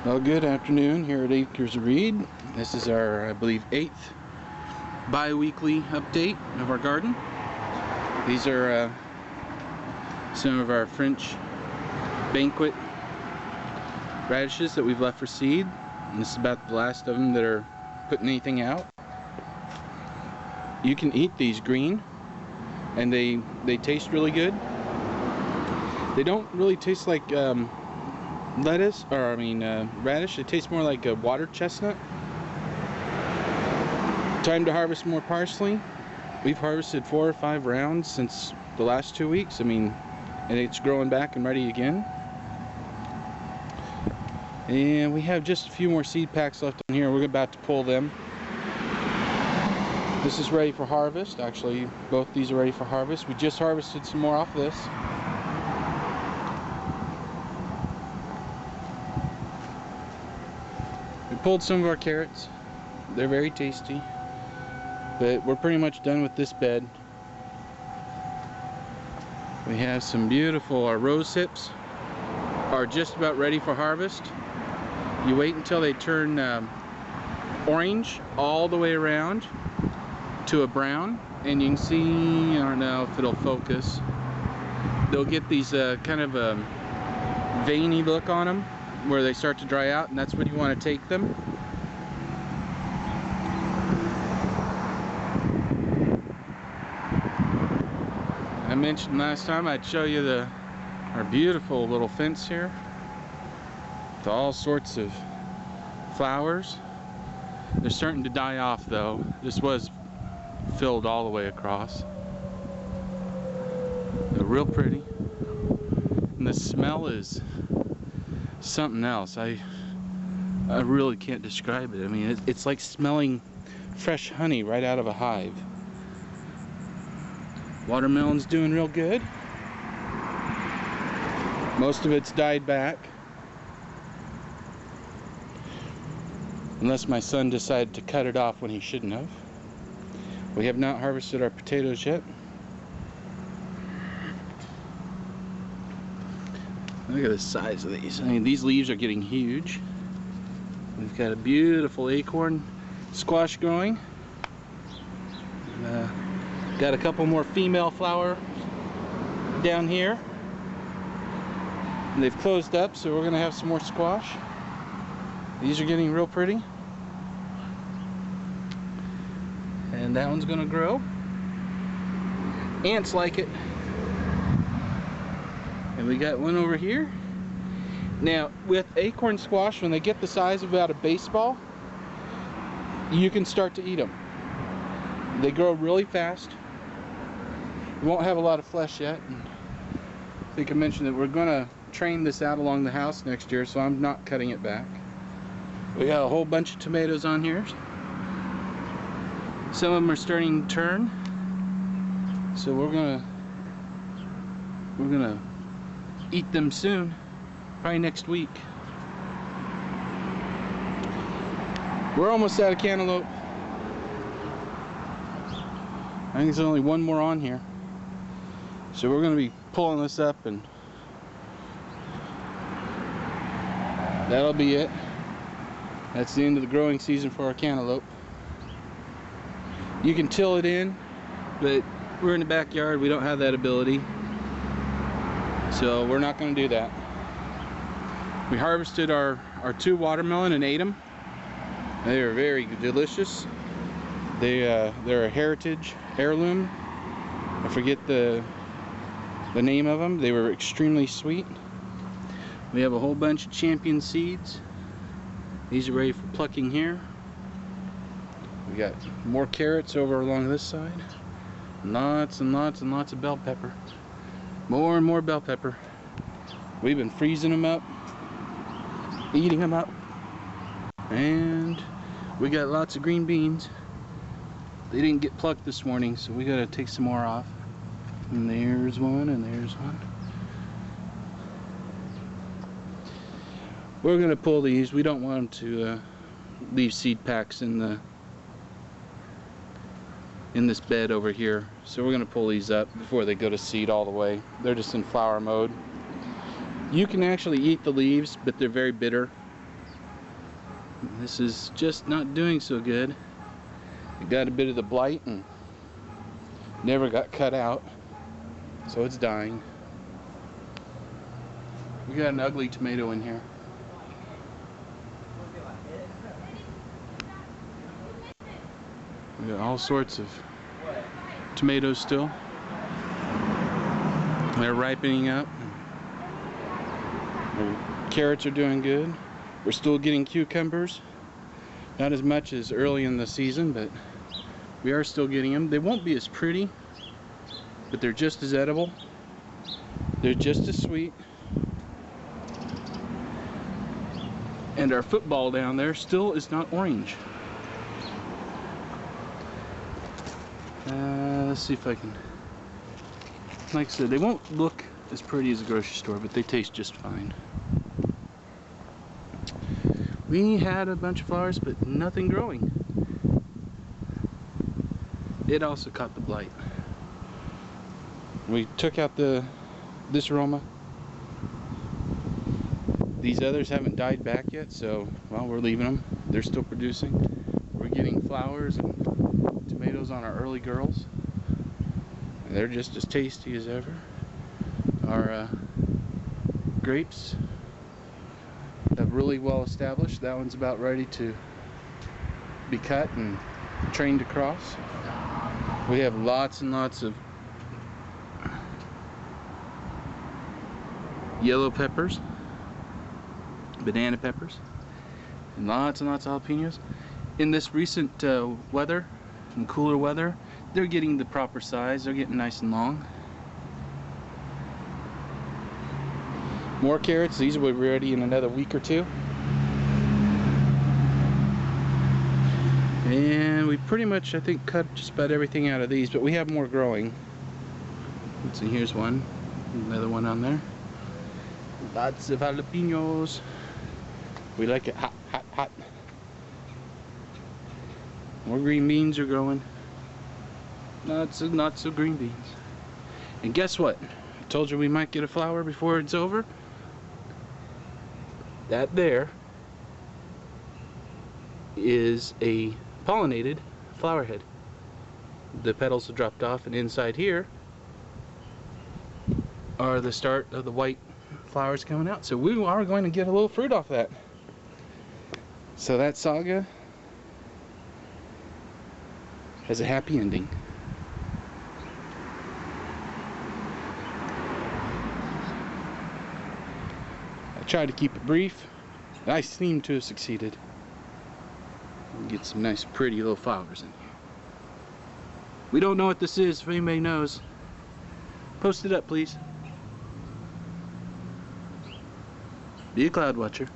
Well, good afternoon here at Acres of Reed. This is our, I believe, 8th bi-weekly update of our garden. These are some of our French banquet radishes that we've left for seed. And this is about the last of them that are putting anything out. You can eat these green, and they taste really good. They don't really taste like lettuce, or radish. It tastes more like a water chestnut. Time to harvest more parsley. We've harvested 4 or 5 rounds since the last 2 weeks. And it's growing back and ready again. And we have just a few more seed packs left in here. We're about to pull them. This is ready for harvest. Actually, both these are ready for harvest. We just harvested some more off this. We pulled some of our carrots. They're very tasty. But we're pretty much done with this bed. We have some beautiful, our rose hips are just about ready for harvest. You wait until they turn orange all the way around to a brown, and you can see, I don't know if it'll focus, they'll get these kind of a veiny look on them where they start to dry out, and that's when you want to take them. I mentioned last time I'd show you our beautiful little fence here with all sorts of flowers. They're starting to die off though. This was filled all the way across. They're real pretty, and the smell is something else. I really can't describe it. I mean, it's like smelling fresh honey right out of a hive. Watermelon's doing real good. Most of it's died back, unless my son decided to cut it off when he shouldn't have. We have not harvested our potatoes yet. Look at the size of these. I mean, these leaves are getting huge. We've got a beautiful acorn squash growing. Got a couple more female flowers down here. And they've closed up, so we're gonna have some more squash. These are getting real pretty. And that one's gonna grow. Ants like it. And we got one over here. Now, with acorn squash, when they get the size of about a baseball, you can start to eat them. They grow really fast. We won't have a lot of flesh yet. I think I mentioned that we're gonna train this out along the house next year, so I'm not cutting it back. We got a whole bunch of tomatoes on here. Some of them are starting to turn, so we're gonna eat them soon, probably next week. We're almost out of cantaloupe. I think there's only one more on here, so we're gonna be pulling this up, and that'll be it. That's the end of the growing season for our cantaloupe. You can till it in, but we're in the backyard. We don't have that ability, so we're not going to do that. We harvested our 2 watermelon and ate them. They are very delicious. They're a heritage heirloom. I forget the name of them. They were extremely sweet. We have a whole bunch of champion seeds. These are ready for plucking here. We got more carrots over along this side. Lots and lots and lots of bell pepper. More and more bell pepper. We've been freezing them up, eating them up, and we got lots of green beans. They didn't get plucked this morning, so we gotta take some more off. And there's one, and there's one. We're gonna pull these. We don't want them to leave seed packs in this bed over here, so we're gonna pull these up before they go to seed all the way. They're just in flower mode. You can actually eat the leaves, but they're very bitter. This is just not doing so good. It got a bit of the blight and never got cut out, so it's dying. We got an ugly tomato in here. We got all sorts of tomatoes still. They're ripening up. Our carrots are doing good. We're still getting cucumbers. Not as much as early in the season, but we are still getting them. They won't be as pretty, but they're just as edible. They're just as sweet. And our football down there still is not orange. Let's see if I can... Like I said, they won't look as pretty as a grocery store, but they taste just fine. We had a bunch of flowers, but nothing growing. It also caught the blight. We took out this aroma. These others haven't died back yet, so well, we're leaving them. They're still producing. We're getting flowers and tomatoes on our early girls. They're just as tasty as ever. Our grapes have really well established. That one's about ready to be cut and trained across. We have lots and lots of yellow peppers, banana peppers, and lots of jalapenos. In this recent weather and cooler weather, they're getting the proper size. They're getting nice and long. More carrots. These will be ready in another week or two. And we pretty much, I think, cut just about everything out of these, but we have more growing. Let's see, here's one. Another one on there. Lots of jalapenos. We like it hot, hot, hot. More green beans are growing. Not so green beans. And guess what? I told you we might get a flower before it's over. That there is a pollinated flower head. The petals have dropped off, and inside here are the start of the white flowers coming out. So we are going to get a little fruit off that. So that saga has a happy ending. I tried to keep it brief. I seem to have succeeded. Get some nice pretty little flowers in here. We don't know what this is. If anybody knows, post it up, please. Be a cloud watcher.